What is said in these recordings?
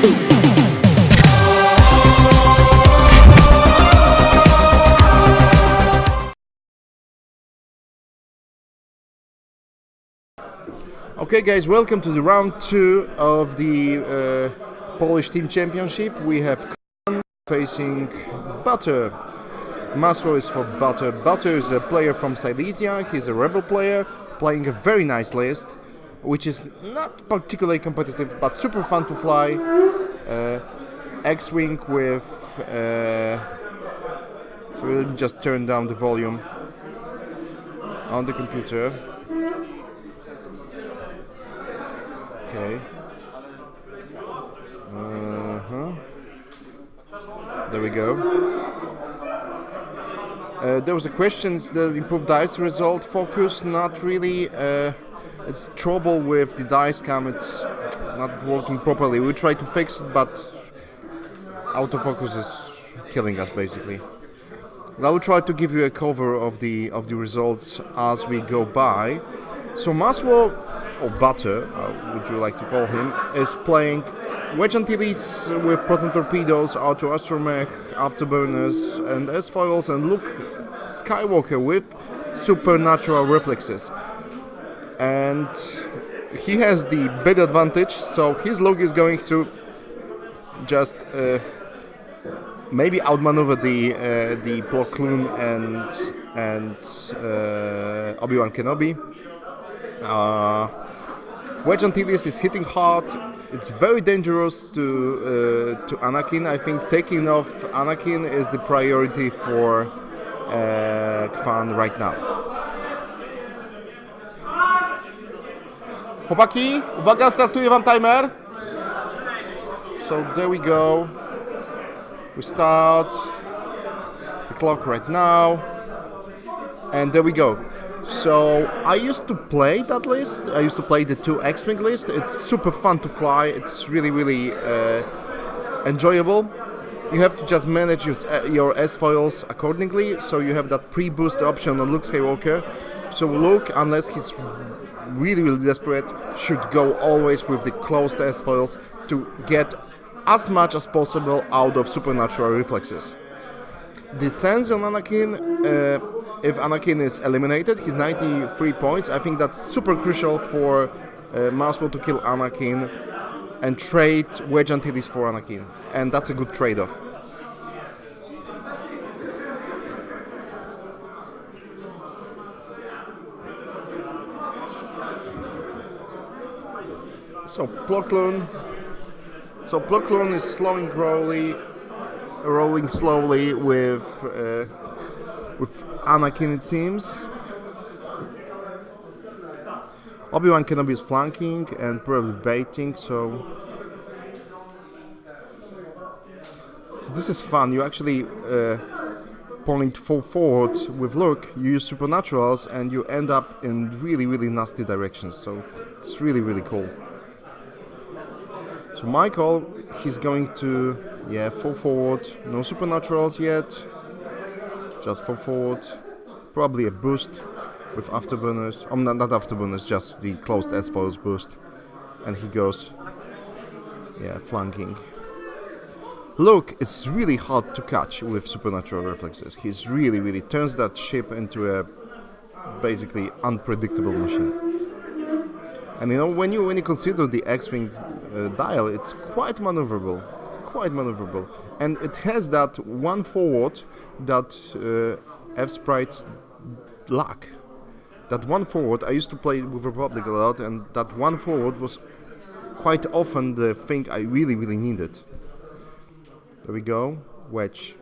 Okay guys, welcome to the round 2 of the Polish Team Championship. We have Kwan facing Butter. Masło is for Butter. Butter is a player from Silesia. He's a rebel player playing a very nice list, which is not particularly competitive but super fun to fly. X-Wing with... so we'll just turn down the volume on the computer. Okay. There we go. There was a question, is the improved dice result focus? Not really. It's trouble with the dice cam, it's not working properly. We try to fix it, but autofocus is killing us basically. I will try to give you a cover of the results as we go by. So Masło, or Butter, would you like to call him, is playing Wedge Antilles with Proton Torpedoes, Auto Astromech, Afterburners and S-Foils, and Luke Skywalker with Supernatural Reflexes. And he has the big advantage, so his Luke is going to just maybe outmaneuver the Plo Koon and Obi-Wan Kenobi. Wedge Antilles is hitting hard. It's very dangerous to Anakin. I think taking off Anakin is the priority for Kwan right now. Chłopaki, uwaga, startuje wam timer. So there we go. We start the clock right now. And there we go. So I used to play that list. I used to play the 2 X-Wing list. It's super fun to fly. It's really enjoyable. You have to just manage your S-foils accordingly. So you have that pre-boost option on Luke Skywalker. So Luke, unless he's really desperate, should go always with the closed S-foils to get as much as possible out of Supernatural Reflexes. The sense on Anakin, if Anakin is eliminated, he's 93 points. I think that's super crucial for Masło to kill Anakin and trade Wedge Antilles for Anakin. And that's a good trade-off. So Plo Koon is rolling slowly with Anakin, it seems. Obi-Wan Kenobi is flanking and probably baiting, so this is fun. You actually point full forward with Luke, you use Supernaturals, and you end up in really nasty directions, so it's really cool. So Michael, he's going to, full forward, no Supernaturals yet, just full forward, probably a boost with Afterburners, not Afterburners, just the closed S-Foils boost, and he goes, flanking. Luke, it's really hard to catch with Supernatural Reflexes. He's really turns that ship into a basically unpredictable machine. And you know, when you consider the X-Wing dial, it's quite maneuverable, and it has that one forward that F-Sprites lack. That one forward, I used to play with Republic a lot, and that one forward was quite often the thing I really needed. There we go, Wedge,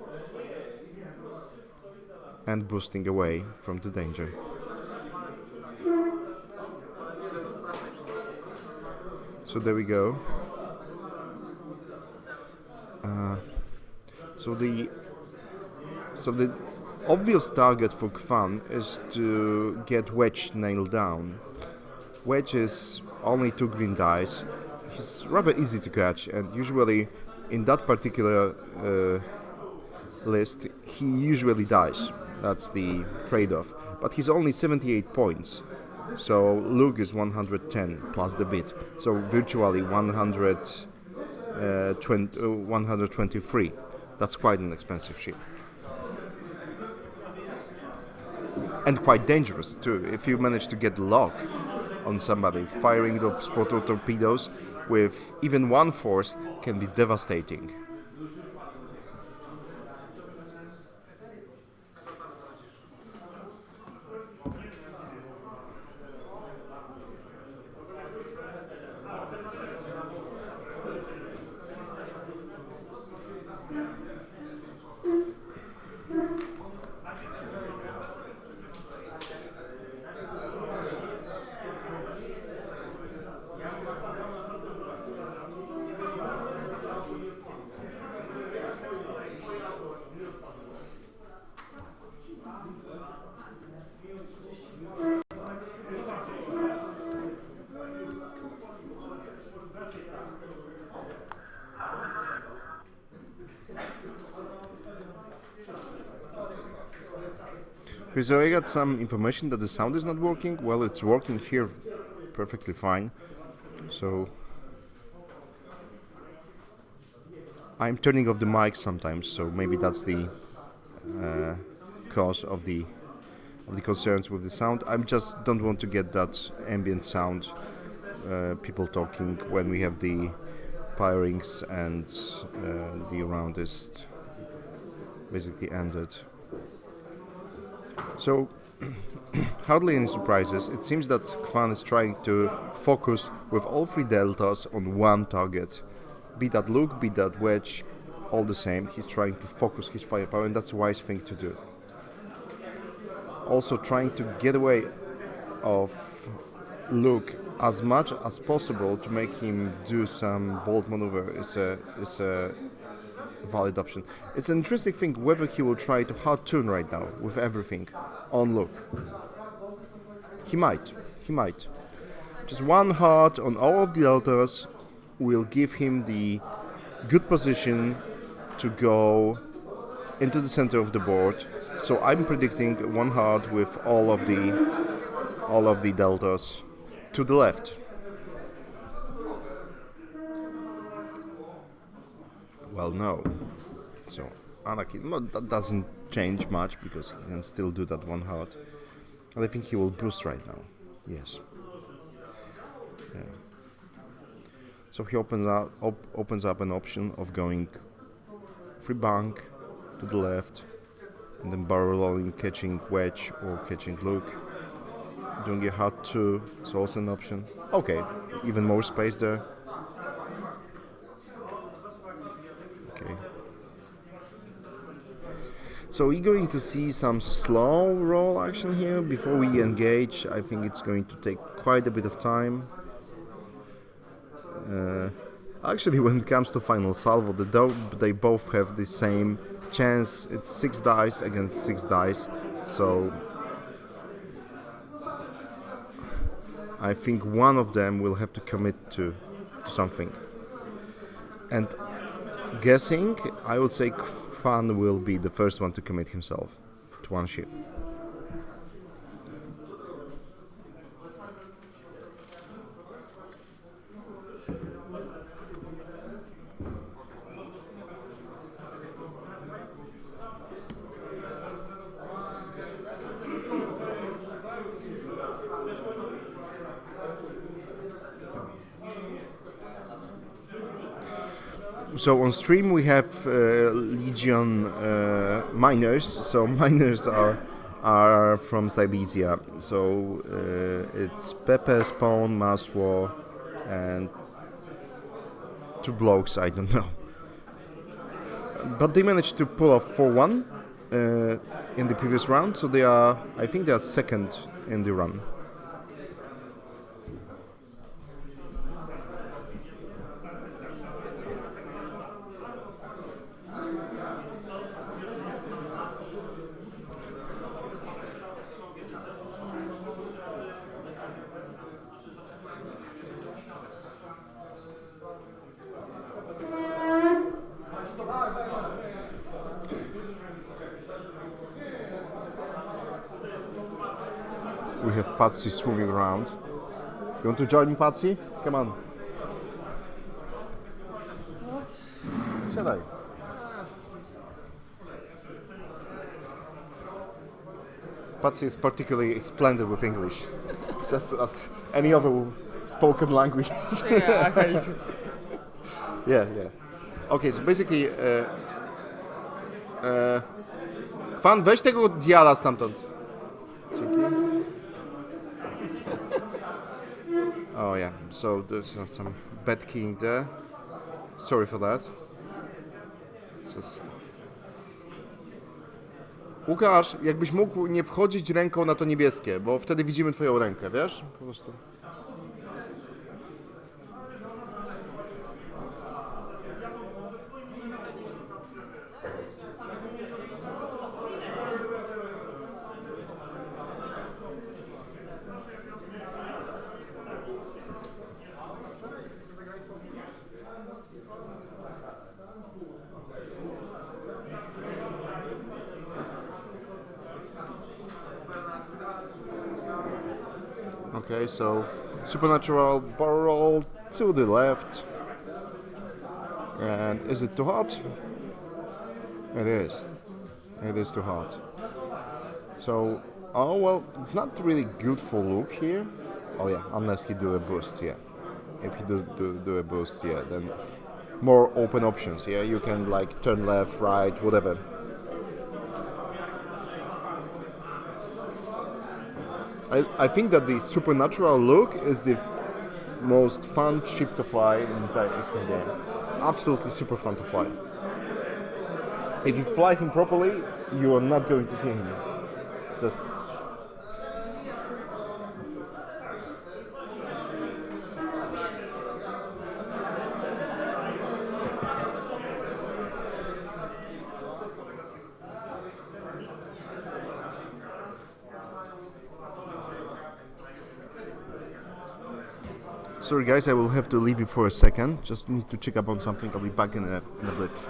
and boosting away from the danger. So there we go. So the obvious target for Kwan is to get Wedge nailed down. Wedge is only 2 green dice. He's rather easy to catch, and usually in that particular list he usually dies. That's the trade-off. But he's only 78 points. So Luke is 110 plus the bit, so virtually 100 123. That's quite an expensive ship. And quite dangerous too. If you manage to get lock on somebody, firing those proto torpedoes with even one force can be devastating. Okay, so I got some information that the sound is not working. Well, it's working here perfectly fine. So I'm turning off the mic sometimes, so maybe that's the cause of the concerns with the sound. I just don't want to get that ambient sound, people talking when we have the firings and the round is basically ended. So, hardly any surprises. It seems that Kwan is trying to focus with all three deltas on one target. Be that Luke, be that Wedge, all the same. He's trying to focus his firepower, and that's a wise thing to do. Also trying to get away of Luke as much as possible to make him do some bold maneuver is a valid option. It's an interesting thing whether he will try to hard tune right now with everything on Luke. He might. Just one hard on all of the deltas will give him the good position to go into the center of the board. So I'm predicting one hard with all of the deltas to the left. Well, no. So Anakin, that doesn't change much because he can still do that one hard. And I think he will boost right now. Yes. Yeah. So he opens up an option of going free bank to the left, and then barrel rolling, catching Wedge or catching Luke. Doing a hard 2 is also an option. Okay, even more space there. Okay. So we're going to see some slow roll action here before we engage. I think it's going to take quite a bit of time. Actually, when it comes to final salvo, they both have the same chance. It's 6 dice against 6 dice. So I think one of them will have to commit to something. And guessing, I would say Kwan will be the first one to commit himself to one ship. So on stream we have Legion miners. So miners are from Silesia. So it's Pepe, Spawn, Maswo, and 2 blokes. I don't know. But they managed to pull off 4-1 in the previous round. So I think they are second in the run. We have Patsy swimming around. You want to join me, Patsy? Come on. gadaj. Patsy is particularly splendid with English, just as any other spoken language. Yeah, I hate it. Yeah. Okay, so basically, Kwan, weź tego diala stamtąd. Dzięki. Oh yeah, so there's some bad keying there. Sorry for that. Just... Łukasz, jakbyś mógł nie wchodzić ręką na to niebieskie, bo wtedy widzimy twoją rękę, wiesz? Po prostu. Okay, so supernatural barrel to the left. And is it too hot? It is. It is too hot. So, oh well, it's not really good for look here. Oh yeah, unless you do a boost, yeah. If you do a boost, yeah, then more open options, yeah. You can like turn left, right, whatever. I think that the supernatural look is the most fun ship to fly in the entire X-Men game. It's absolutely super fun to fly. If you fly him properly, you are not going to see him. Just... Sorry guys, I will have to leave you for a second. Just need to check up on something. I'll be back in a bit.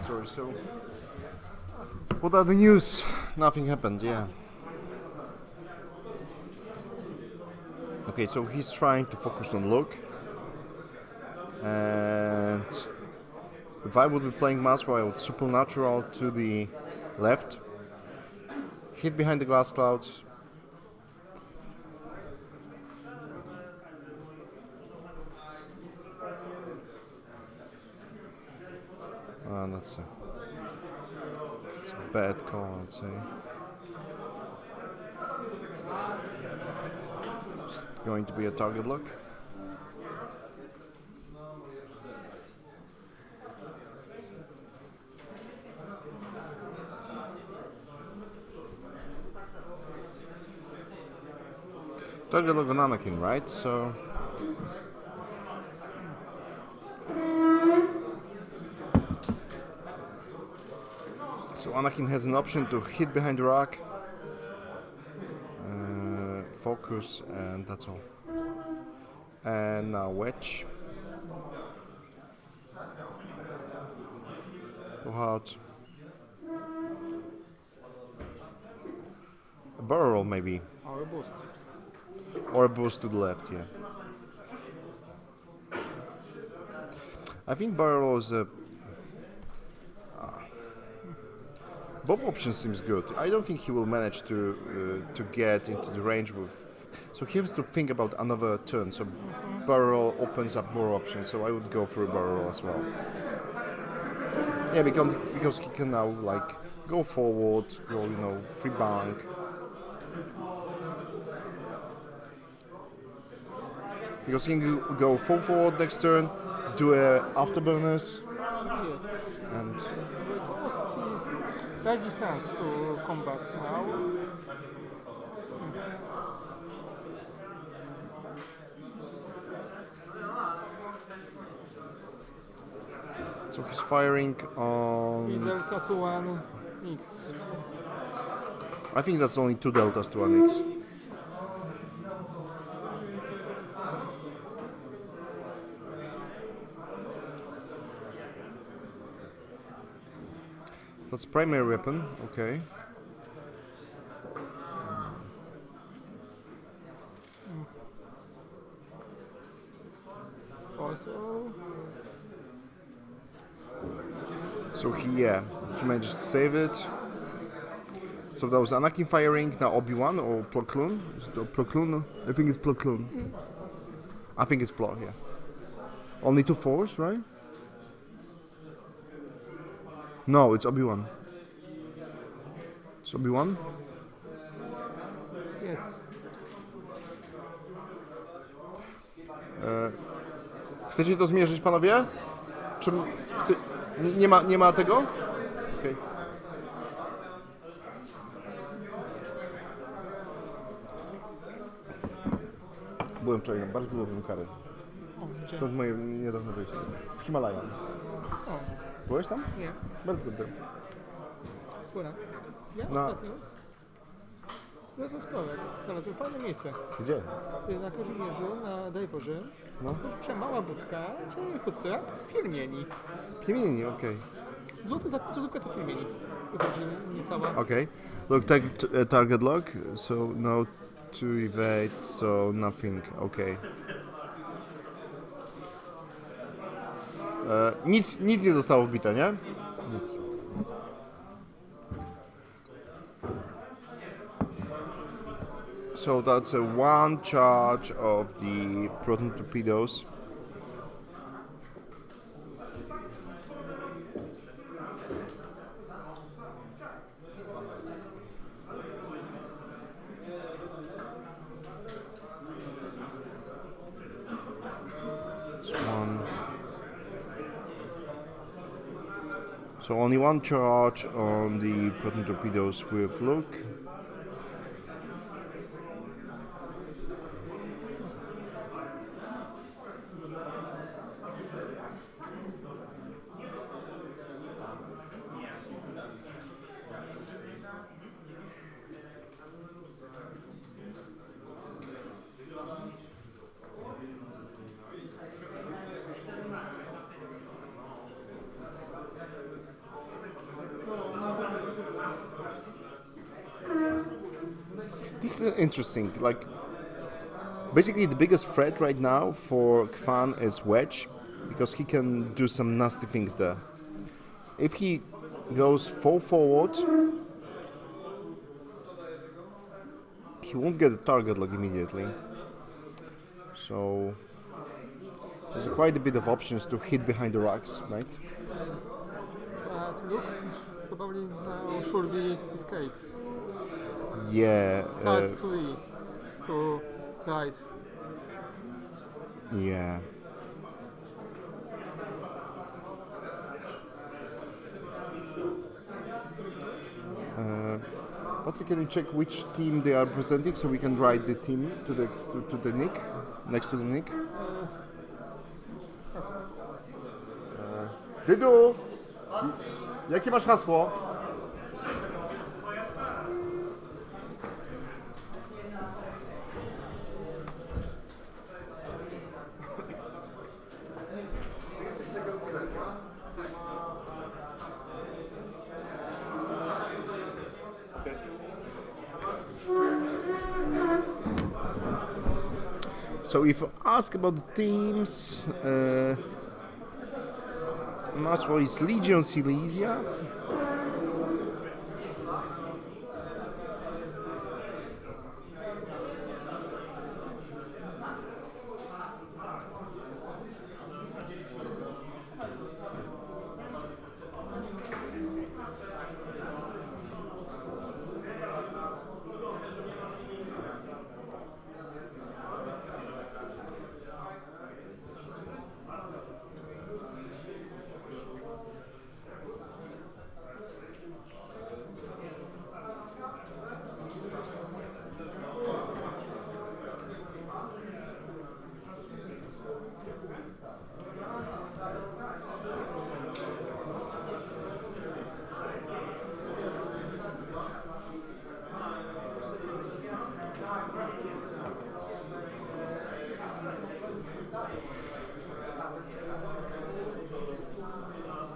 Sorry, so what are the news? Nothing happened, yeah. Okay, so he's trying to focus on look. And if I would be playing Maslow, I would supernatural to the left, hit behind the glass clouds. That's a bad call, I'd say. It's going to be a target lock. Target lock on Anakin, right? So Anakin has an option to hit behind the rock, focus, and that's all. And now wedge. Go hard. A barrel roll maybe. Or a boost. Or a boost to the left, yeah. I think barrel roll is a... both options seems good. I don't think he will manage to get into the range with... So he has to think about another turn. So barrel opens up more options. So I would go for a barrel as well. Yeah, because he can now like go forward, go free bank. Because he can go full forward next turn, do a afterburners, and right distance to combat now. So he's firing on... Delta to 1X. I think that's only 2 deltas to 1X. That's primary weapon, okay. Also. So he managed to save it. So that was Anakin firing, now Obi-Wan or Plo Koon? Is it Plo Koon? I think it's Plo Koon. I think it's Plo, yeah. Only 2 4s, right? No, it's Obi-Wan. It's Obi-Wan? Yes. Chcecie to zmierzyć, panowie? Czy nie ma tego? Okay. Byłem wczoraj na bardzo dobrym karę. Stąd moje niedawne wyjście. W Himalajach. Byłeś tam? Nie. Bardzo dobry. Która? Ja ostatnio we wtorek znalazłem fajne miejsce. Gdzie? Na Korzymierzu, na Dajworze. Otworzyła się mała budka, czyli food truck z pielmieni. Pielmieni, okej. Złotówka za pielmieni. Wychodzi niecała. Okay. Look, target lock. So no to evade, so nothing. Okay. Nic nie zostało wbite, nie? Nic. So that's a 1 charge of the proton torpedoes. So only 1 charge on the proton torpedoes with Luke. interesting. Like, basically, the biggest threat right now for Kwan is Wedge, because he can do some nasty things there. If he goes full forward, he won't get a target lock immediately. So there's quite a bit of options to hit behind the racks, right? But look, probably now should be escape. Yeah. Hard to right. Yeah. But can you check which team they are presenting so we can write the team to the nick, next to the nick? Dydu, jakie masz hasło? So if I ask about the teams, Masło is Legion Silesia.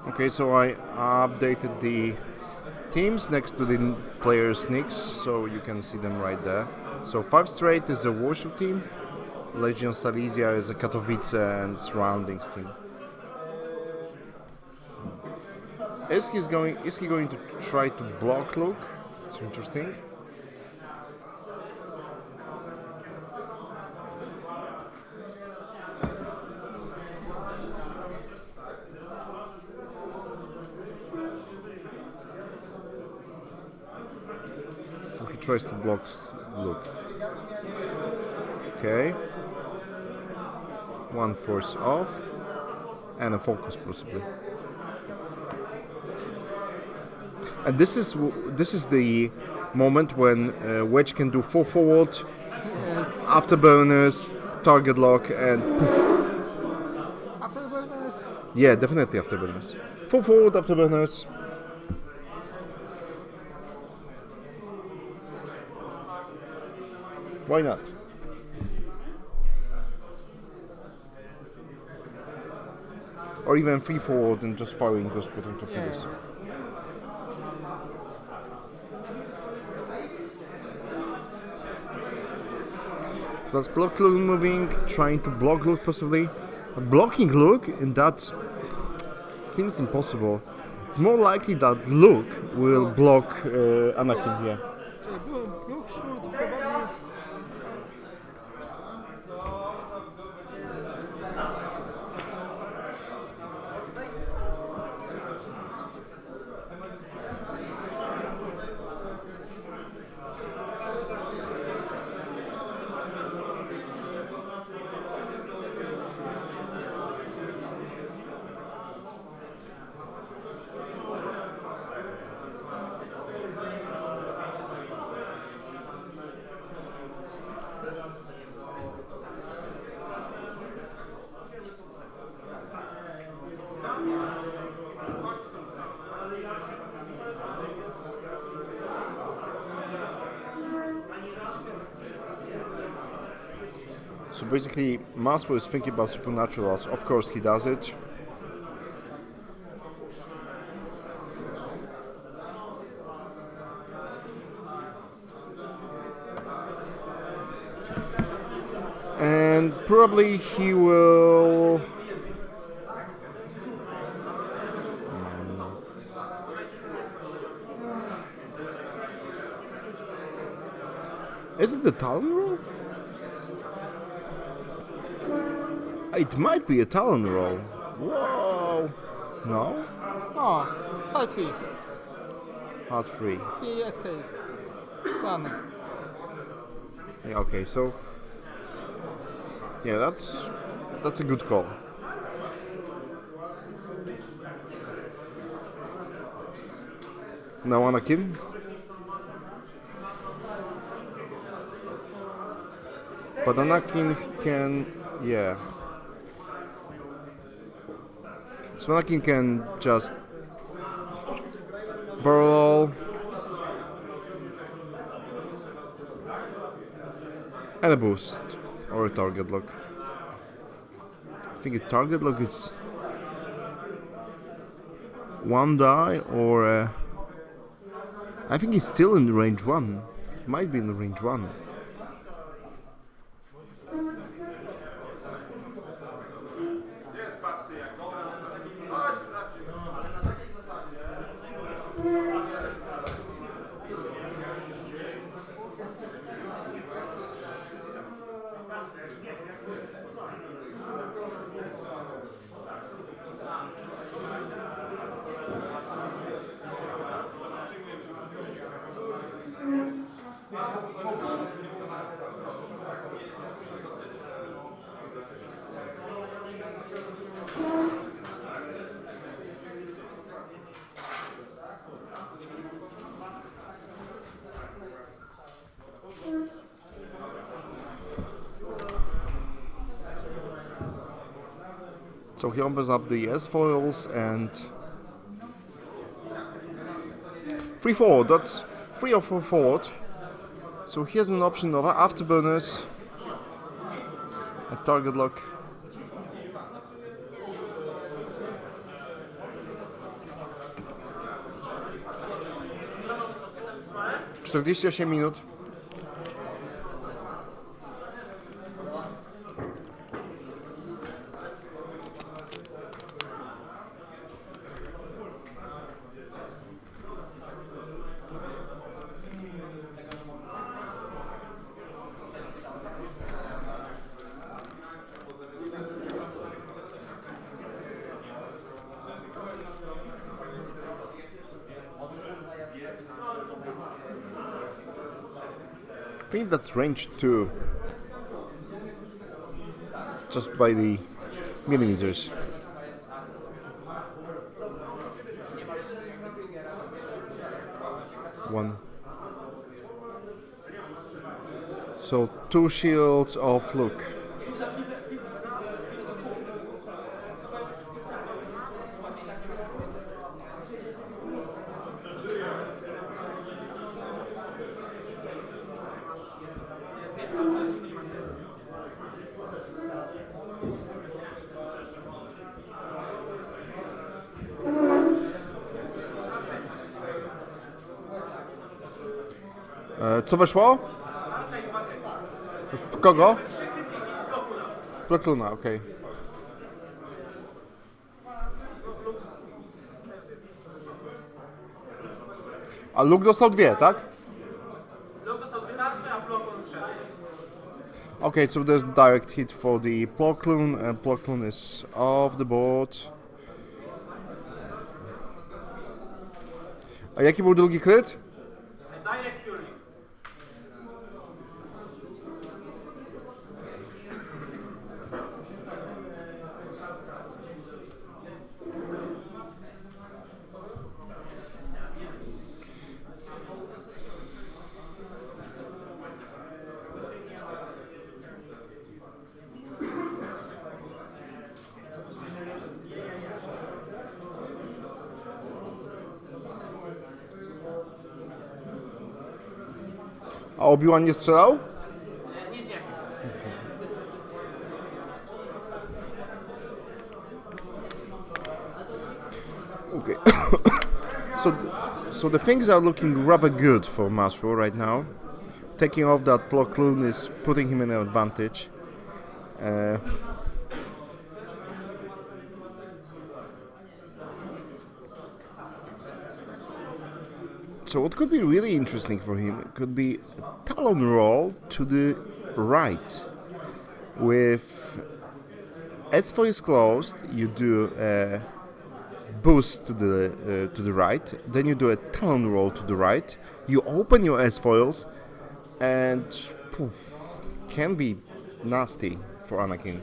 Okay, so I updated the teams next to the players' nicks, so you can see them right there. So 5 Straight is a Warsaw team, Legion Silesia is a Katowice and surroundings team. Is he going to try to block Luke? It's interesting. So he tries to block Luke. Okay. One force off and a focus possibly. And this is the moment when Wedge can do full forward, Yes. afterburners, target lock, and poof. Afterburners. Yeah, definitely afterburners. Full forward, afterburners. Why not? Or even free forward and just firing those bottom torpedoes. Yes. So that's block Luke moving, trying to block Luke possibly. But blocking Luke in that seems impossible. It's more likely that Luke will block Anakin here. So Luke should probably. So basically, Maslow is thinking about supernaturals. Of course, he does it. and probably he will. Is it the Talon roll? It might be a Talon roll. Whoa! No? O, hard 3. Hard free. I escape. Run. Yeah, okay, so yeah, that's a good call. Now Anakin. But Anakin can, yeah. So Anakin can just barrel and a boost or a target lock. I think a target lock is one die or I think he's still in range 1. He might be in the range 1. So he opens up the S foils and 3 forward, that's 3 or 4 forward. So here's an option of afterburners, a target lock. (48 minut). I think that's range 2, just by the millimeters. One. So 2 shields of Luke. Co weszło? W kogo? Plokluna, okej. A Luke dostał 2, tak? Luke dostał 2 tarcze, a Ploklun 3. Okay, so there's the direct hit for the Ploklun, and Ploklun is off the board. A jaki był drugi kryt? Direct Fury. A Obi-Wan nie strzelał? Nic nie. Okay. so the things are looking rather good for Maslow right now. Taking off that Ploklun is putting him in an advantage. Uh, so what could be really interesting for him could be a talon roll to the right. With S4 is closed, you do a boost to the right, then you do a talon roll to the right, you open your S foils, and poof, can be nasty for Anakin.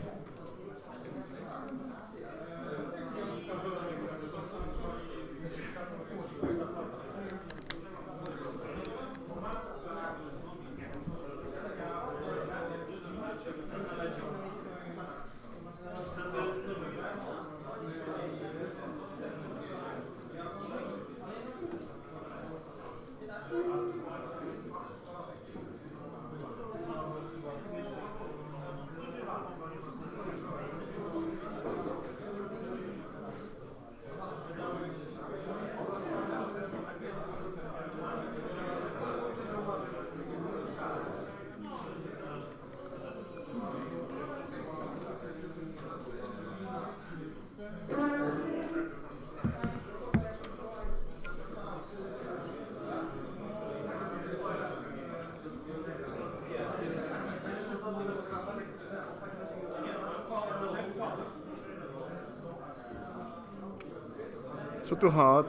So too hard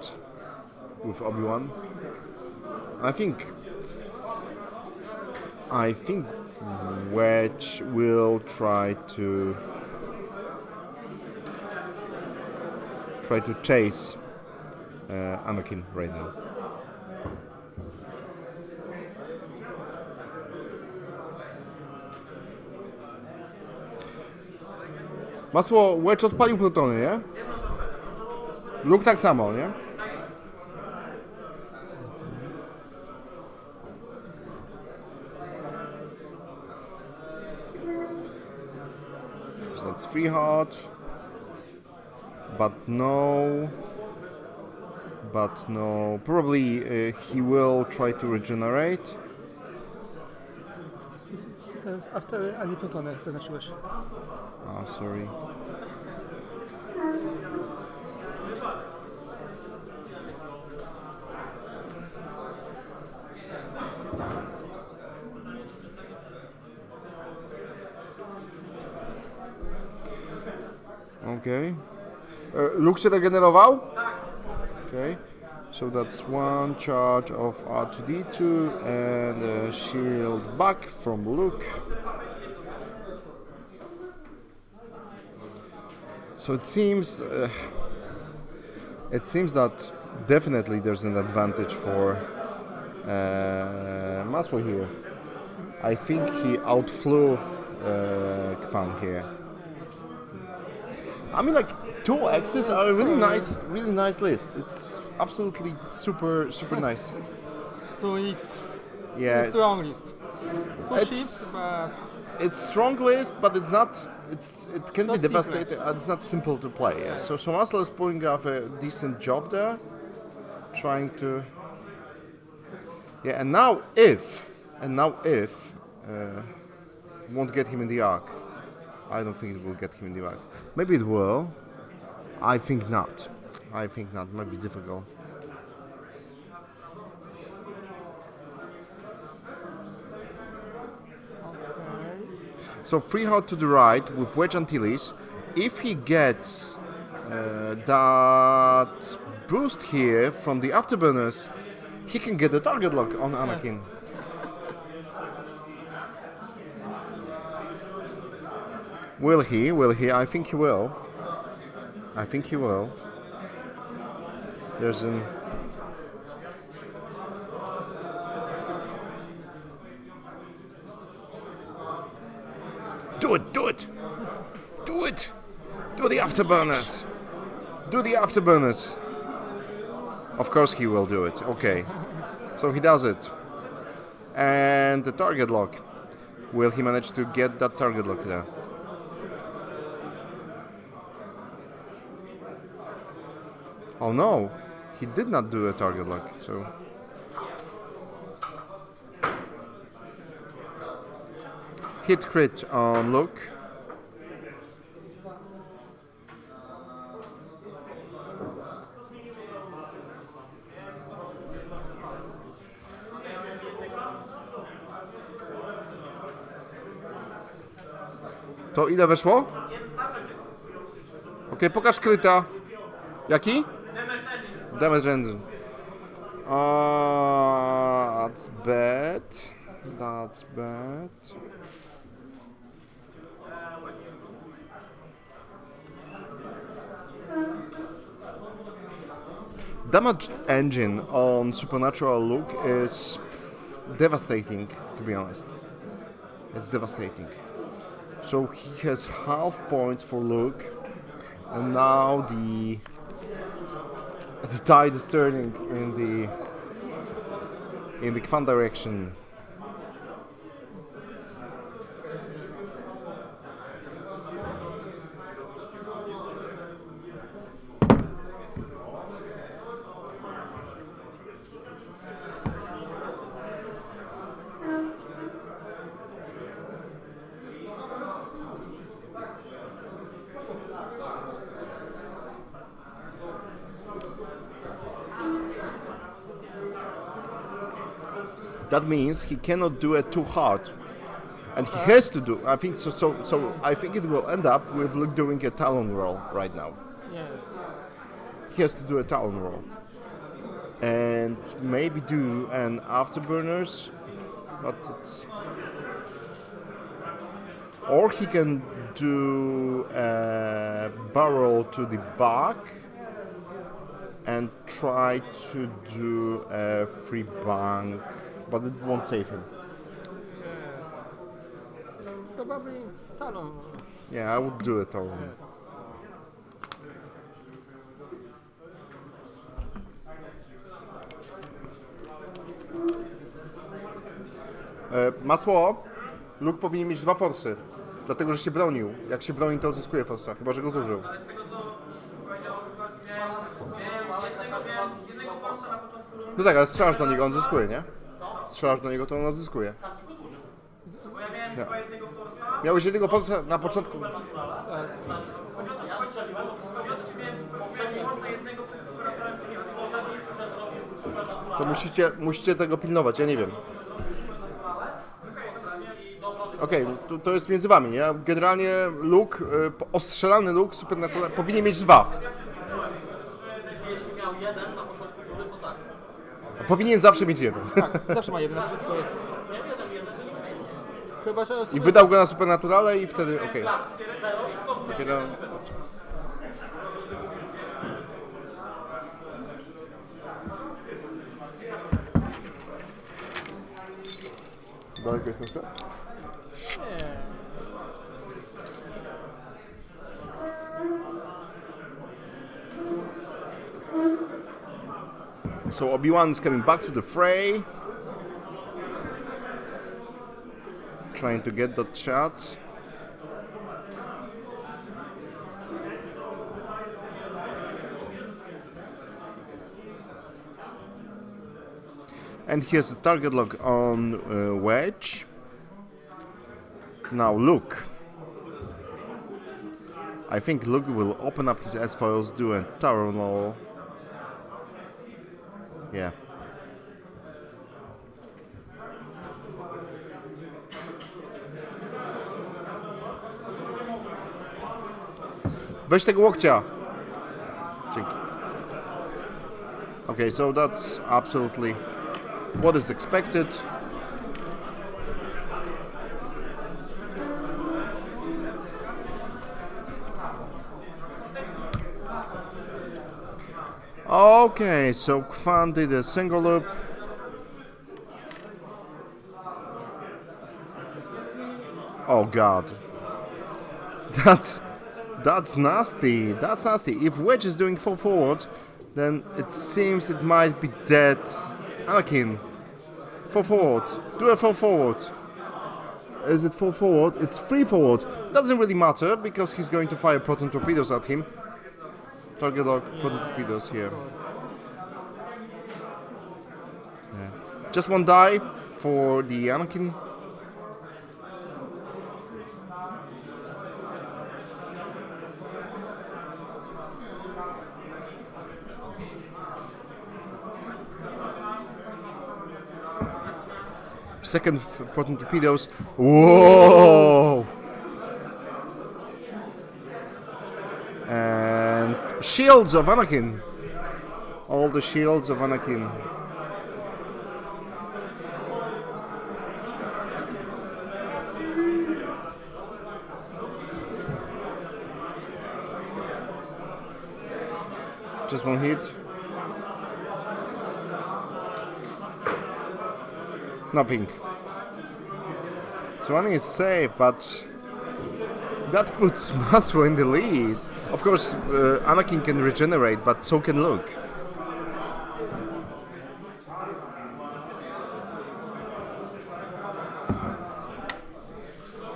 with Obi-Wan. I think Wedge will try to chase Anakin right now. Masło, Wedge odpalił plutony, nie? Luke tak samo, nie? So that's free heart. But no. Probably he will try to regenerate. To jest after ani plutony zaznaczyłeś. Oh, sorry. Okay. Luke się regenerował? Okay. So that's one charge of R2D2 and a shield back from Luke. So it seems that definitely there's an advantage for Masło here. I think he outflew Kwan here. I mean, like 2X's are a really nice list. It's absolutely super nice. 2X. Yeah, Strong list. Two it's- ships, but it's strong list, but it's not. It can be Not devastating. It's not simple to play. Yeah. So Masło is pulling off a decent job there, trying to. Yeah, and now if won't get him in the arc. I don't think it will get him in the arc. Maybe it will. I think not. Might be difficult. okay. So free heart to the right with Wedge Antilles. If he gets that boost here from the afterburners, he can get a target lock on Anakin. Will he? I think he will. There's an... Do it! Do the afterburners! Of course he will do it. Okay. So he does it. And the target lock. Will he manage to get that target lock there? Oh no, he did not do a target lock, so... Hit crit on Luke. To ile weszło? Okej, pokaż kryta. Jaki? Damage engine. That's bad. That's bad. Damage engine on Supernatural Luke is devastating, to be honest. It's devastating. So he has half points for Luke, and now the tide is turning in the Kwan direction. That means he cannot do it too hard, and he has to do. I think so. So I think it will end up with Luke doing a Talon roll right now. Yes. He has to do a Talon roll, and maybe do an afterburners, but it's. Or he can do a barrel to the back and try to do a free bank, but it won't save him. Probably Talon. Yeah, I would do it all. Masło, Luke powinien mieć 2 forsy, dlatego że się bronił. Jak się broni, to odzyskuje forsa, chyba że go zużył. Ale z tego co powiedział, jednego forsa na początku rundy, No tak, ale strzelasz do niego, on zyskuje, nie? Strzelasz do niego, to on odzyskuje. bo ja miałem chyba jednego forsa. Miałeś jednego forsa na początku. Chodzi o to, że miałem forsa jednego przed superatorem, czyli To musicie tego pilnować, ja nie wiem. Okej, to jest między wami, nie? Generalnie Luke, ostrzelany Luke Supernatural powinien mieć 2. Jeśli miał jeden na początku tury, to tak. Powinien zawsze mieć 1. Tak, zawsze ma jeden. Chyba, że... I wydał go na Supernaturale i wtedy okej. Okej, no. Daleko jest ten sklep? So Obi-Wan is coming back to the fray, trying to get that shot. And he has a target lock on Wedge. Now Luke. I think Luke will open up his S-foils, do a Talon roll. Yeah. Weź tego łokcia. Dzięki. Okay, so that's absolutely what is expected. Okay, so Kwan did a single loop. Oh god. That's nasty. That's nasty. If Wedge is doing full forward, then it seems it might be dead. Anakin, full forward. Do a full forward. Is it full forward? It's free forward. Doesn't really matter because he's going to fire proton torpedoes at him. Target lock, proton torpedoes here. Yeah. Just 1 die for the Anakin. Second proton torpedoes. Whoa! And shields of Anakin. All the shields of Anakin. Just one hit. Nothing. So Anakin is safe, but that puts Maslow in the lead. Of course, Anakin can regenerate, but so can Luke.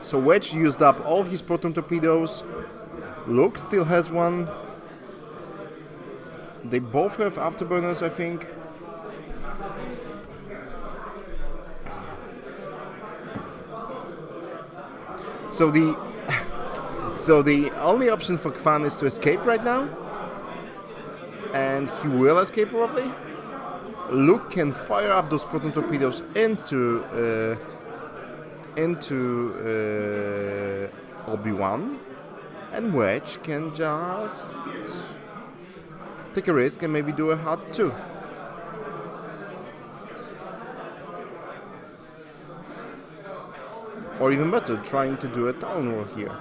So Wedge used up all his proton torpedoes. Luke still has one. They both have afterburners, I think. So the only option for Kvan is to escape right now, and he will escape probably. Luke can fire up those proton torpedoes into Obi-Wan, and Wedge can just take a risk and maybe do a hard 2. Or even better, trying to do a Talon War here.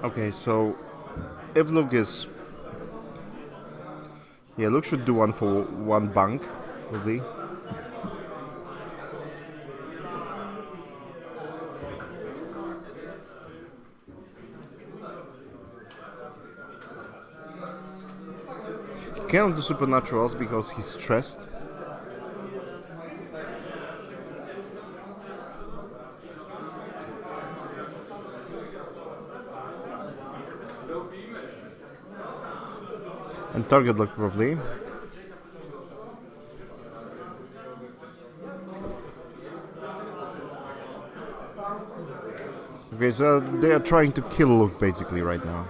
Okay, so if Luke is... Yeah, Luke should do one for one bunk, probably. He cannot do supernaturals because he's stressed. And target lock probably. Okay, so they are trying to kill Luke basically right now.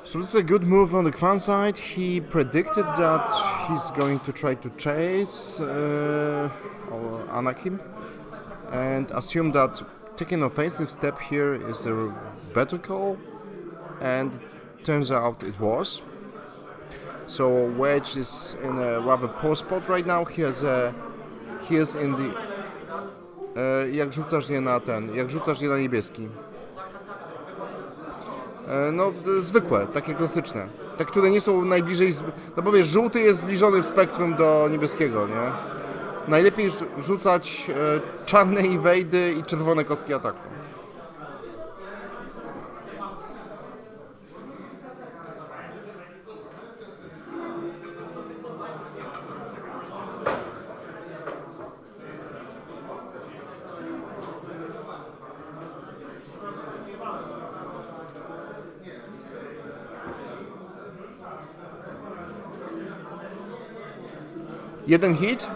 So this is a good move on the Kvan side. He predicted that he's going to try to chase Anakin and assumed that taking an offensive step here is a better call, and turns out it was. So Wedge is in a rather poor spot right now. He is in the... jak rzucasz nie na ten, jak rzucasz nie na niebieski. No, zwykłe, takie klasyczne. Te, które nie są najbliżej... No bo wiesz, żółty jest zbliżony w spektrum do niebieskiego, nie? Najlepiej rzucać czarne inwejdy i czerwone kostki ataku. Jeden hit?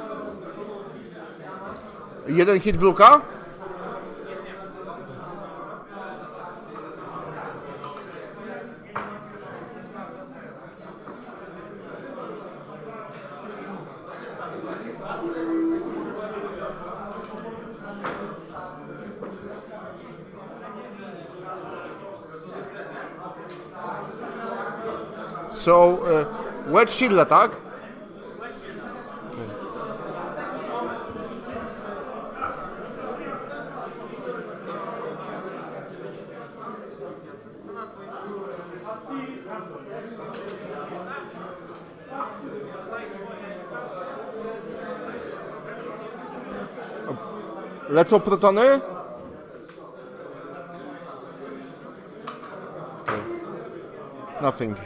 Jeden hit w Luka? So, wedge Sidle, tak? Lecą protony? Nothing.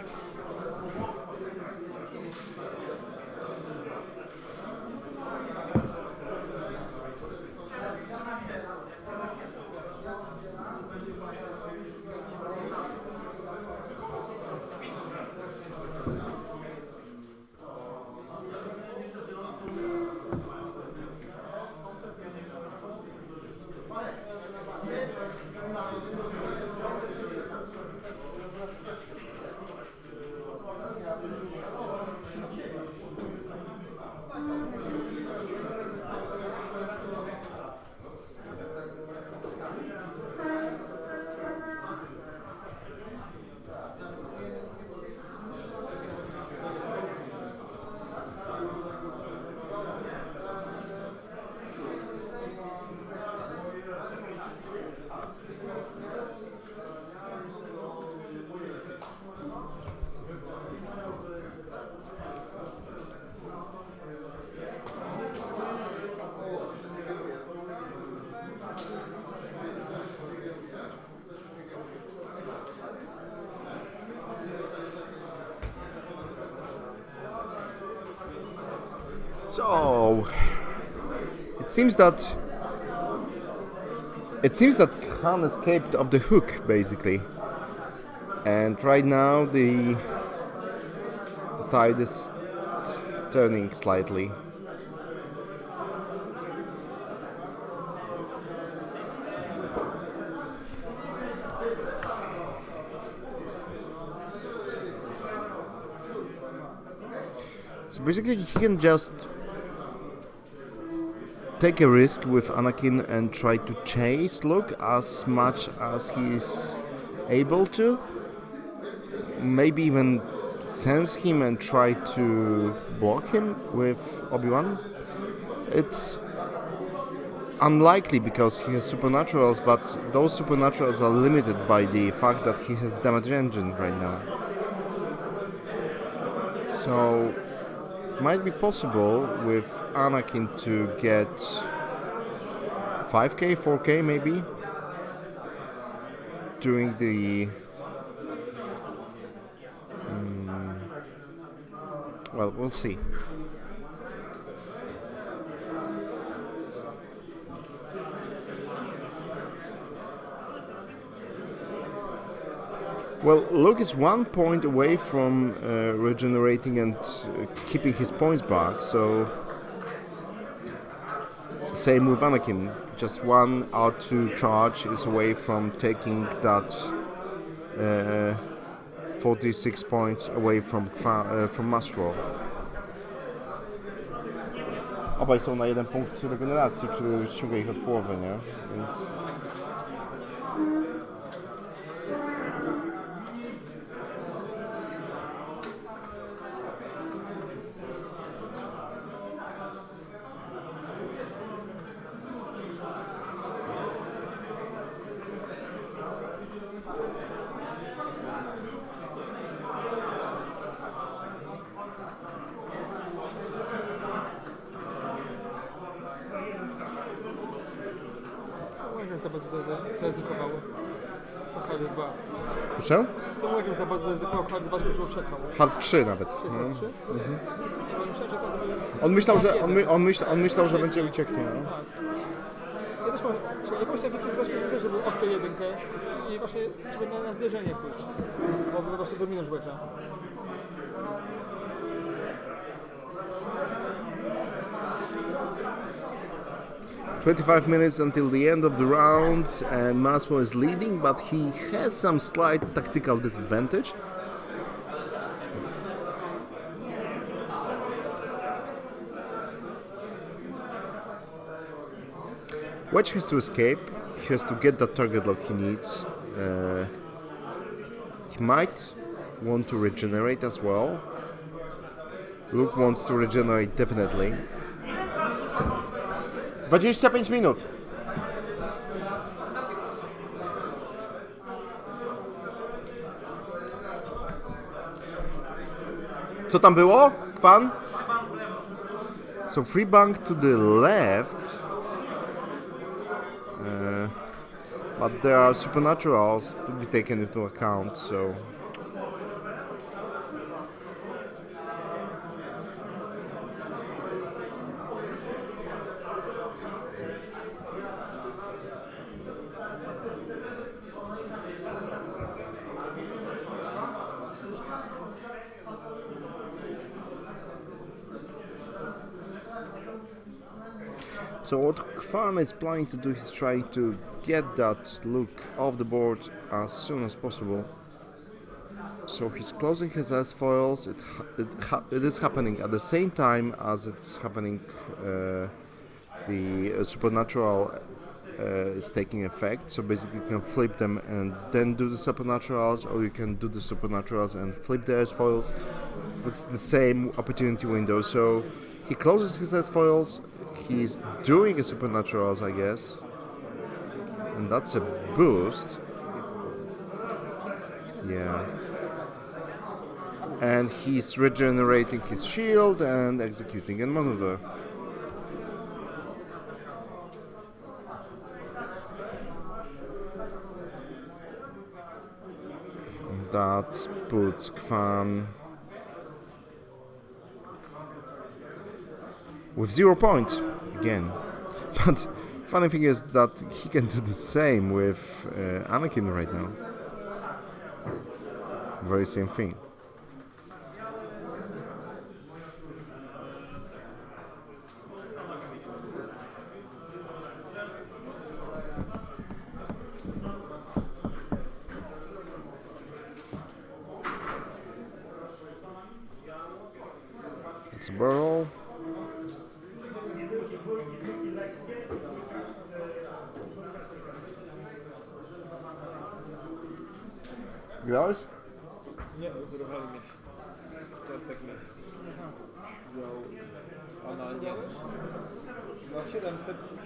So it seems that Khan escaped of the hook basically, and right now the tide is turning slightly. So basically he can just take a risk with Anakin and try to chase Luke as much as he's able to. Maybe even sense him and try to block him with Obi-Wan. It's unlikely because he has supernaturals, but those supernaturals are limited by the fact that he has damage engine right now. So might be possible with Anakin to get 5k, 4k maybe during the well, we'll see. Well, Luke is 1 point away from regenerating and keeping his points back, so same with Anakin. Just 1 R2 charge is away from taking that 46 points away from Mass Roll. Obaj są na 1 punkt regeneracji, który ściąga ich od połowy, nie? Więc... Za bardzo zaryzykował. To hard 2. Proszę? To mówię, za bardzo zaryzykował hard 2, że czekał. Hard 3 nawet. Hard 3? Mhm. Myślałem, że to On myślał, że będzie ucieknie. No. Tak. Ja też mam, ja właśnie właśnie żeby ostro jedynkę i właśnie żeby na zderzenie pójść. Bo właśnie dominujesz wedge'a. 25 minutes until the end of the round, and Massimo is leading, but he has some slight tactical disadvantage. Wedge has to escape, he has to get that target lock he needs. He might want to regenerate as well. Luke wants to regenerate definitely. 25 minut. Co tam było? Kwan? So free bank to the left. But there are supernaturals to be taken into account, so... So what Kwan is planning to do is try to get that look off the board as soon as possible. So he's closing his S-foils. It is happening at the same time as it's happening. The supernatural is taking effect. So basically you can flip them and then do the supernaturals, or you can do the supernaturals and flip the S-foils. It's the same opportunity window. So he closes his S-foils. He's doing a supernaturals, I guess, and that's a boost. Yeah, and he's regenerating his shield and executing a maneuver. That puts Kwan with 0 points again. But funny thing is that he can do the same with Anakin right now. Very same thing. It's a barrel. Grałeś? Nie, wyruchali mnie. Czwartek mnie wziął analnie. No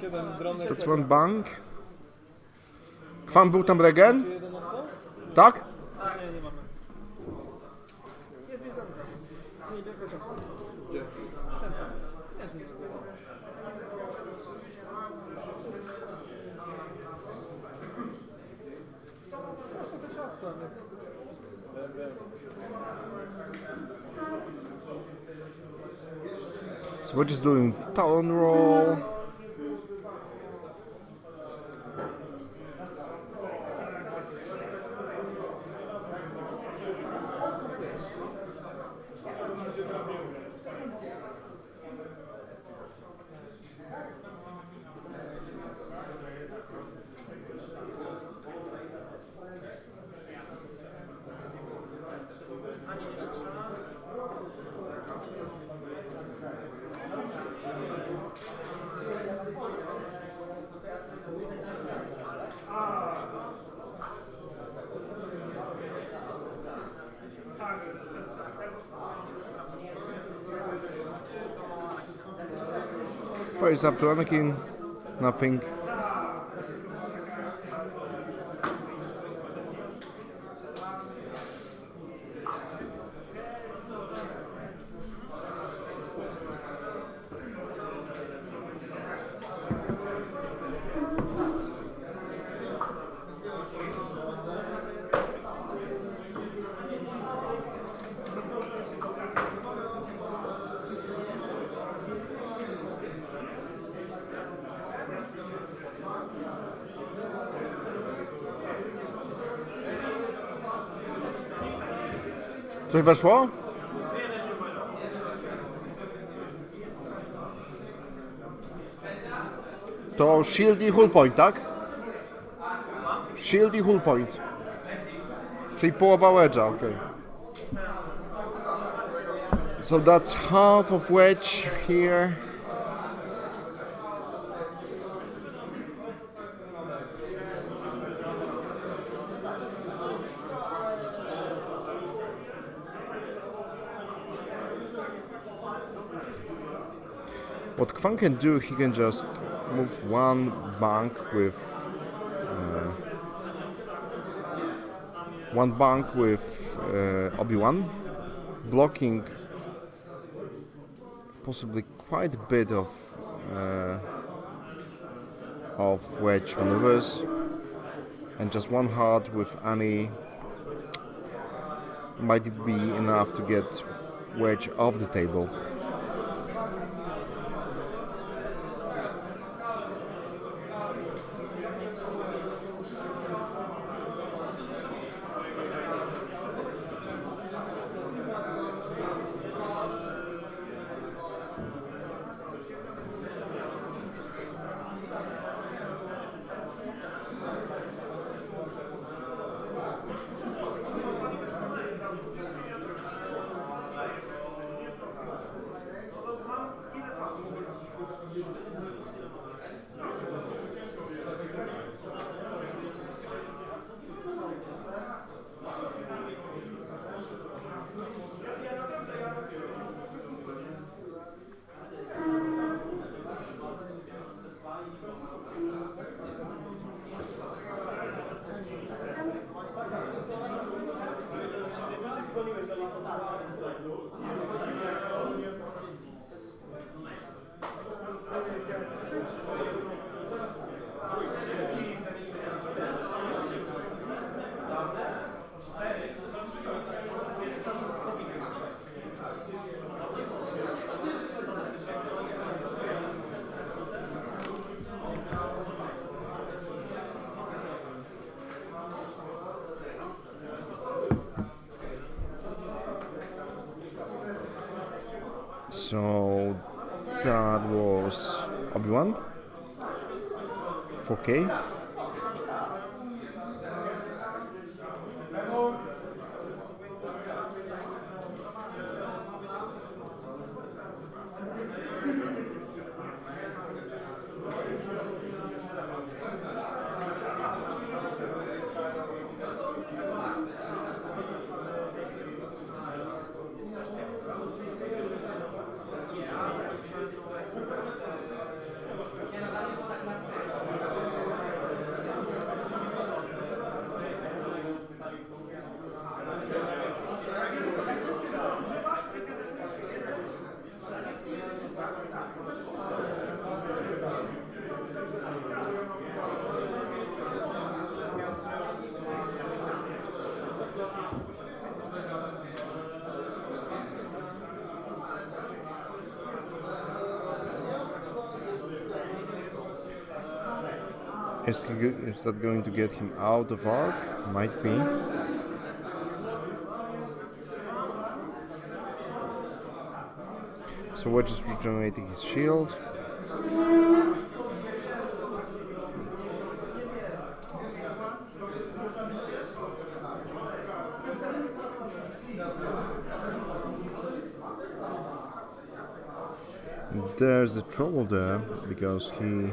7 dronek. That's one bank. Kwan był tam regen? Tak? Nie, nie mamy. Jest wiedzonka. Nie, nie, proszę. Gdzie? Centrum. Jest mi proszę, to ciasto, więc... So we're just doing talon roll. Face up to Anakin, nothing. Coś weszło? To shield i hull point, tak? Shield i hull point. Czyli połowa wedge'a, ok. So that's half of wedge here. What Kwan can do, he can just move one bank with Obi-Wan, blocking possibly quite a bit of wedge maneuvers, and just one hard with Annie might be enough to get wedge off the table. So that was Obi-Wan, 4K. Is that going to get him out of arc? Might be. So we're just regenerating his shield. There's a trouble there because he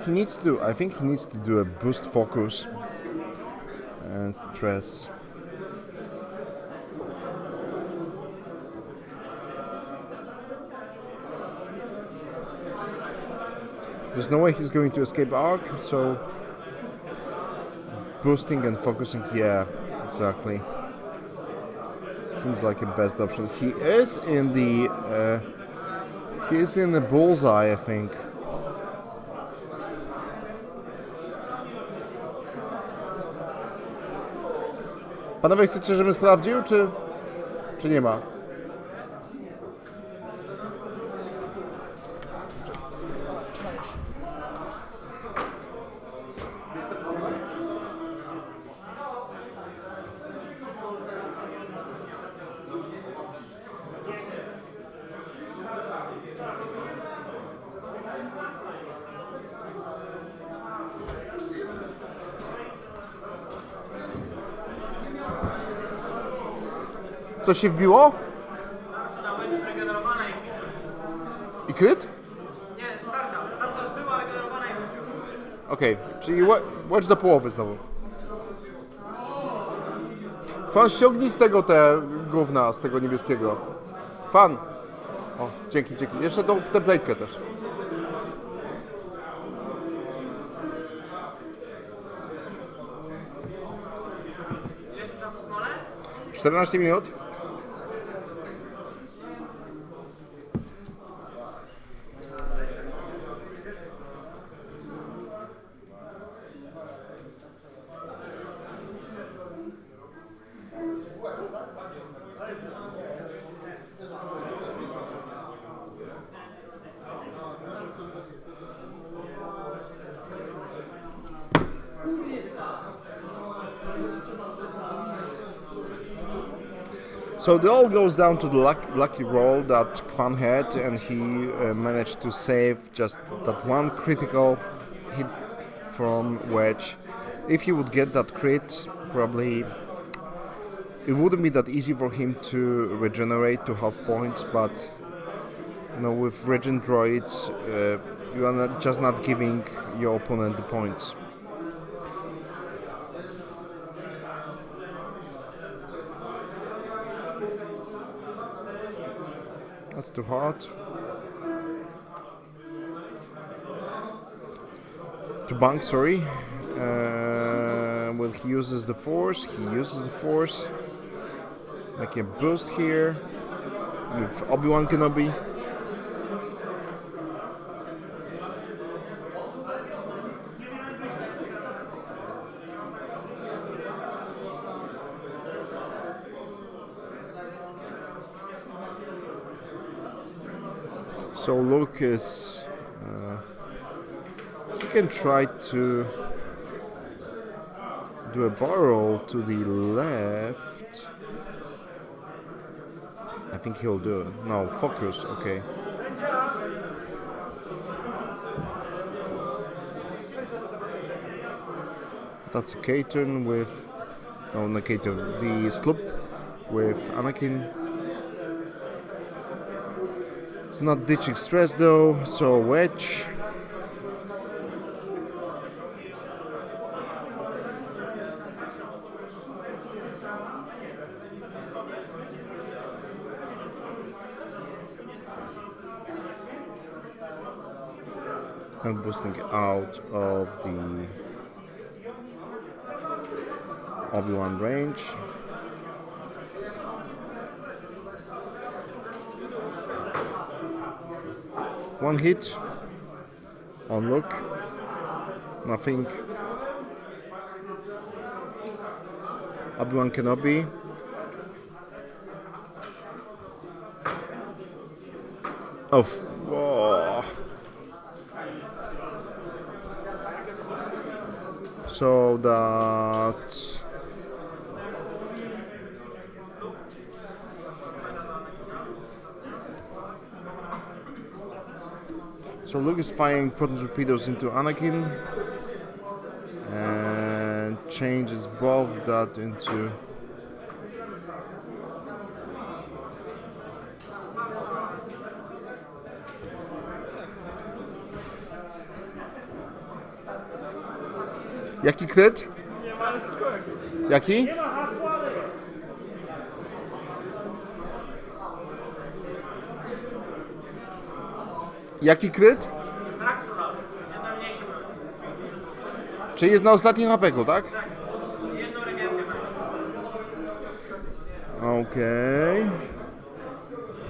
needs to, I think he needs to do a boost focus and stress. There's no way he's going to escape arc, so boosting and focusing, yeah, exactly. Seems like a best option. He is in the bullseye, I think. Panowie, chcecie, żebym sprawdził, czy nie ma? To się wbiło? Tarcza będzie zregenerowana i... I kryt? Nie, tarcza była regenerowana i wróciła. Okej, czyli wedge do połowy znowu. Fan, ściągnij z tego te gówna, z tego niebieskiego. Fan! O, dzięki. Jeszcze tą template'kę też. Ile się czasu smolec? 14 minut. So it all goes down to the lucky roll that Kwan had, and he managed to save just that one critical hit from wedge. If he would get that crit, probably it wouldn't be that easy for him to regenerate to half points, but you know, with regen droids, you are just not giving your opponent the points. That's too hard. To bank, sorry. Well, he uses the force. Make a boost here with Obi-Wan Kenobi. So Luke is he can try to do a barrel to the left. I think he'll do it. No, focus, okay. That's a Katon with no, not Katon, the sloop with Anakin. It's not ditching stress though, so wedge. And boosting out of the Obi-Wan range. One hit on Luke, nothing. Obi-Wan Kenobi. Oh, whoa. So that Luke is firing proton torpedoes into Anakin and changes both that into Jaki kryt? Jaki? Jaki kryt? Jedna mniejsza broń. Czyli jest na ostatnim hapeku, tak? Jedną regenkę mają. Okay.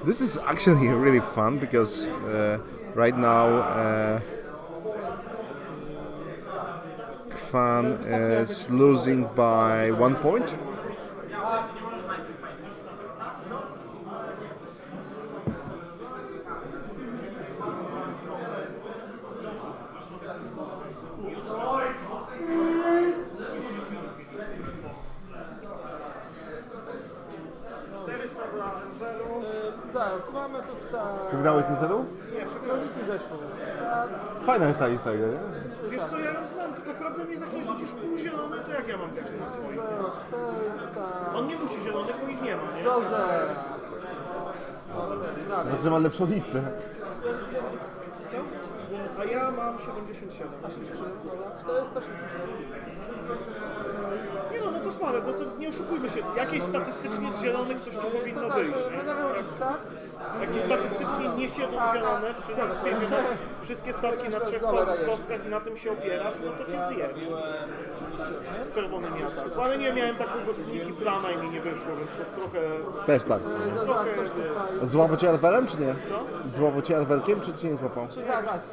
This is actually really fun because right now Kwan is losing by 1 point. Tak, mamy tu tak. Ty wydałeś ten celu? Nie, Rolnicy Rzeszów. Fajna jest ta lista, nie? Wiesz co, ja ją znam, tylko problem jest, jak nie rzucisz pół zielony, to jak ja mam grać na swoim? To jest ta... On nie musi zielonych, bo ich nie ma, nie? Dobrze. Znaczy ma lepszą listę. Co? A ja mam 77. 467. Nie no, no to smalec, no to nie oszukujmy się. Jakieś statystycznie z zielonych coś ci powinno wyjść, nie? Tak? Jak ci statystycznie nie siedzą zielone, przy nas gdzie masz wszystkie statki na 3 kostkach i na tym się opierasz, no to cię zje. Czerwony miatak. Ale nie miałem takiego sneaky plana i mi nie wyszło, więc to trochę... Też tak. trochę Złapał cię Elwelem, czy nie? co? Złapał cię Elwelkiem, czy cię nie złapał? Czy zaraz?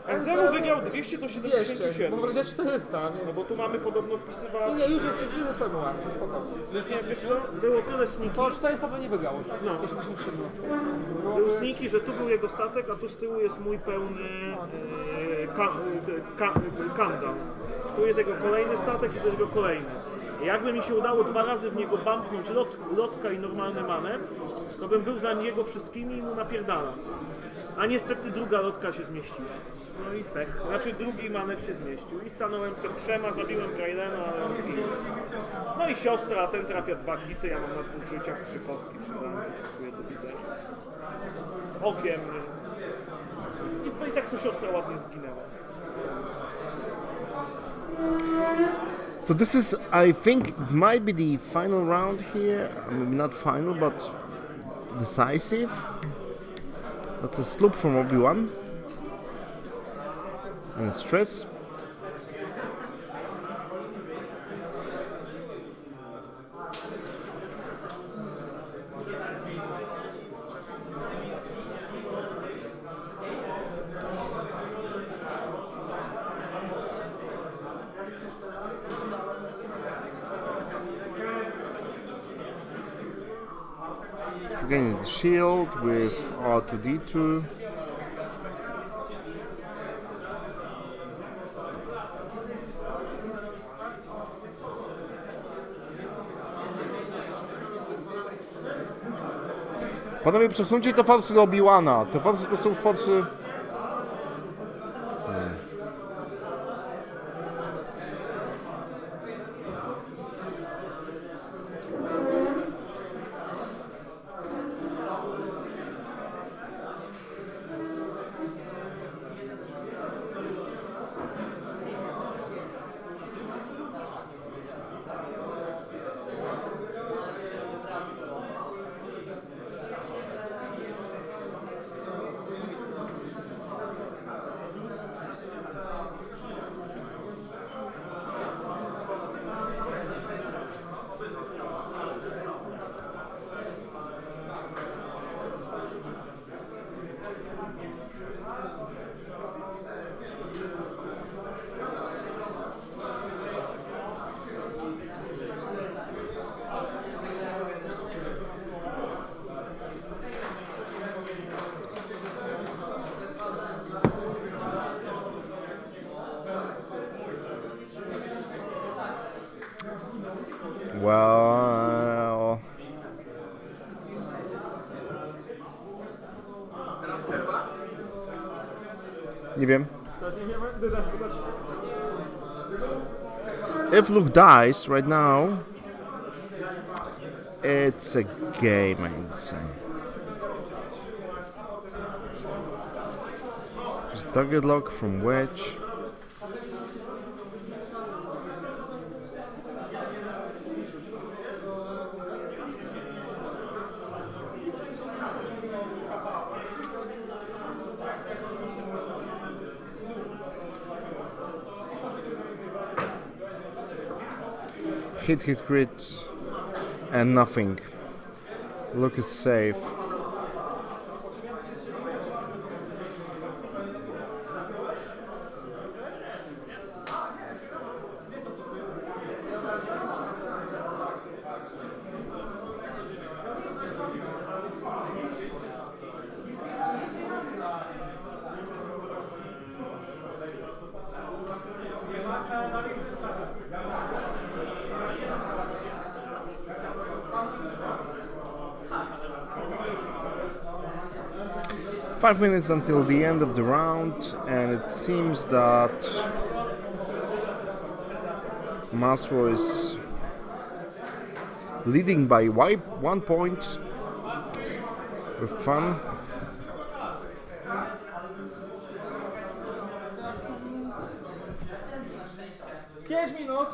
Enzemu wygrał 200 do Jeszcze, 77. bo powiedział 400, No więc... bo tu mamy podobno wpisywać... Nie, już jest sformułowany, spokojnie. Nie, wiesz co? Było tyle sneaky. To 400 by nie wygrało. No. Był sneaky, że tu był jego statek, a tu z tyłu jest mój pełny countdown. Tu jest jego kolejny statek i tu jest jego kolejny. Jakby mi się udało 2 razy w niego bumpnąć lotka i normalny manewr, to bym był za niego wszystkimi i mu napierdala. A niestety druga lotka się zmieściła. No i pech. Znaczy drugi manewr się zmieścił i stanąłem przed 3, zabiłem Grailena, ale on zginął. No i siostra, ten trafia 2 hity, ja mam na 2 życiach 3 kostki, 3 rangi, dziękuję, do widzenia. Z okiem. No i tak to siostra ładnie zginęła. So this is, I think, it might be the final round here. Maybe not final, but decisive. That's a sloop from Obi-Wan. And a stress. Again, the shield with R2D2. Panowie, przesuńcie te forsy do Obi-Wana. Te forsy to są forsy... Well... Nie wiem. If Luke dies right now, it's a game, I would say. Just target lock from Wedge. Hit, crit, and nothing. Look is safe. 5 minutes until the end of the round, and it seems that Masło is leading by 1 point with fun. Pięć minut.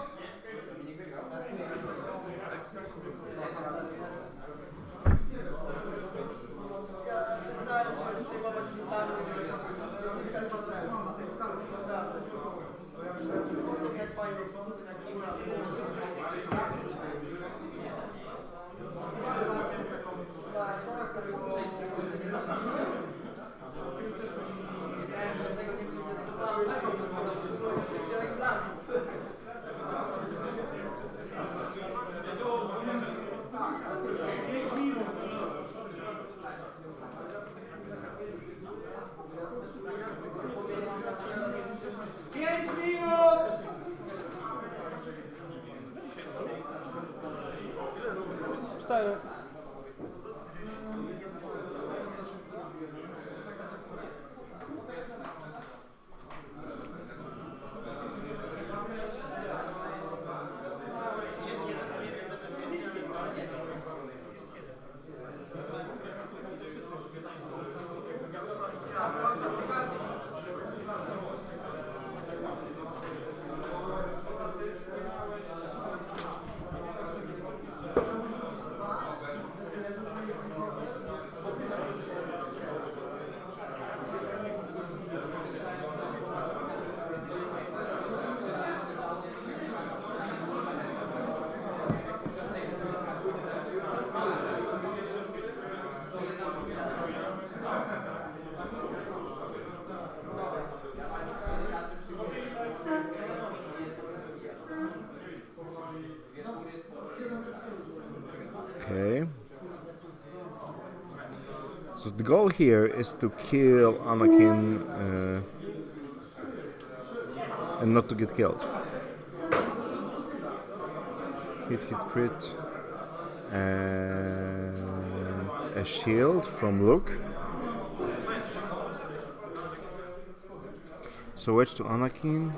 Cztery. Okay. So the goal here is to kill Anakin and not to get killed. Hit, crit, and a shield from Luke. So wedge to Anakin.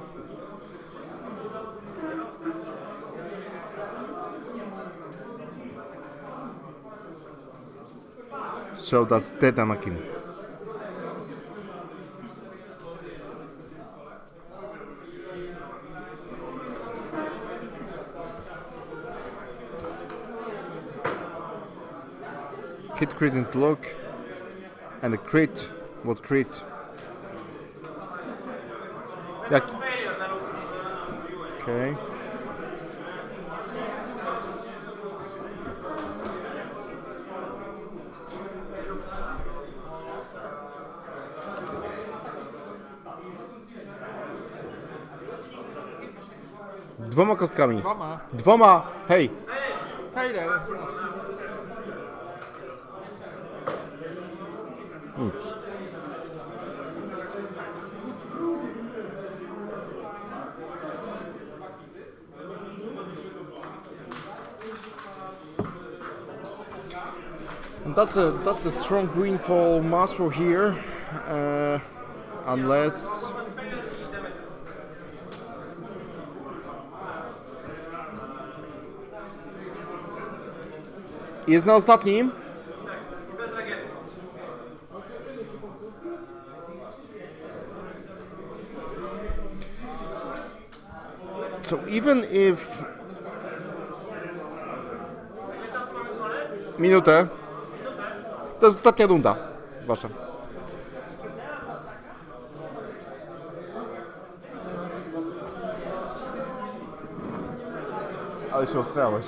So that's dead Anakin. Hit crit into Luke. And a crit. What crit? Jak? Okay. Dwoma kostkami. Dwoma. Dwoma! Hej! Taylor. Nic. That's a strong win for Masło here, unless jest na ostatnim. So even if minutę, to jest ostatnia runda wasza. Ale się ostrałeś.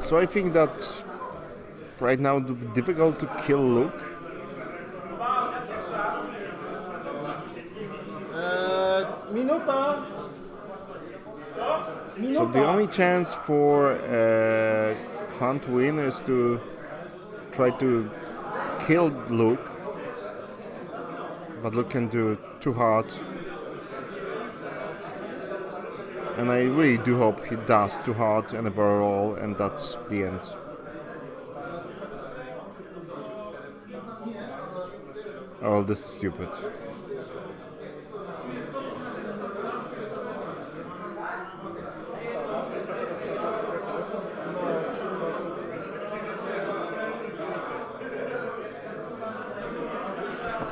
So I think that right now it would be difficult to kill Luke. Minuta. So the only chance for Fan to win is to try to kill Luke, but Luke can do it too hard. And I really do hope he does too hard and a barrel roll, and that's the end. Oh, this is stupid.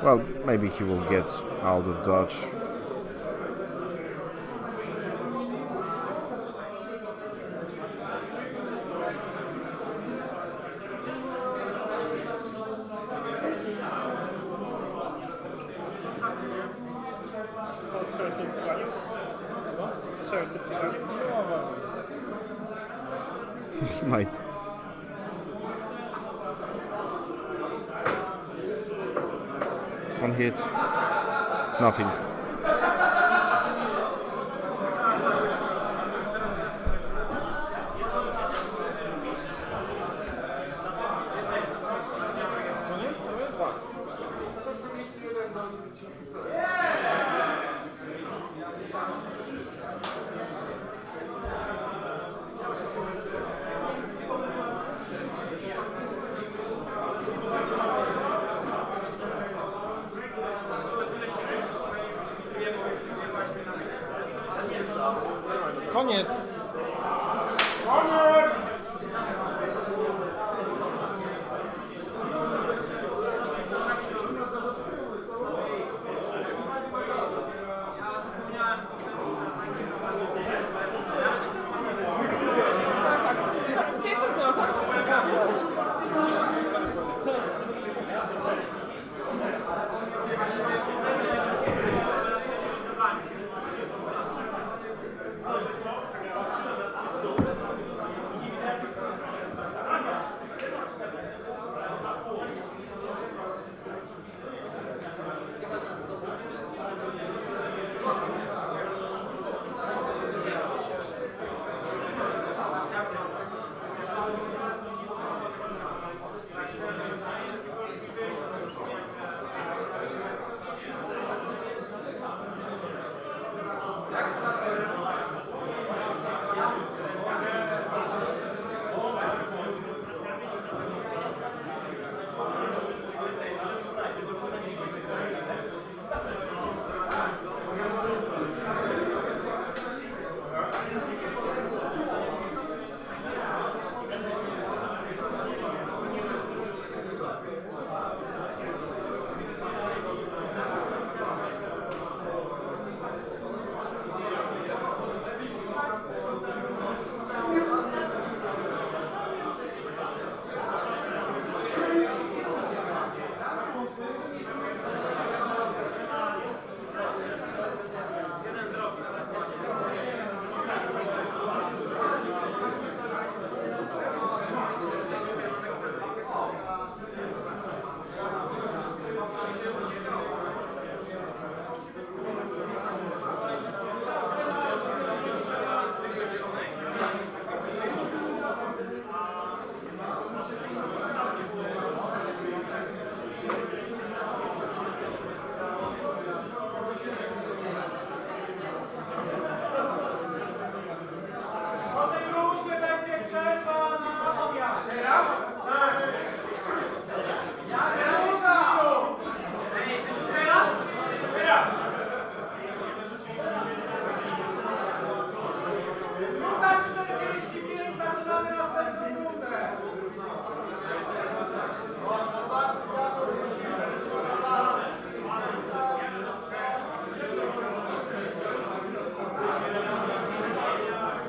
Well, maybe he will get out of dodge. Might. One hit. Nothing.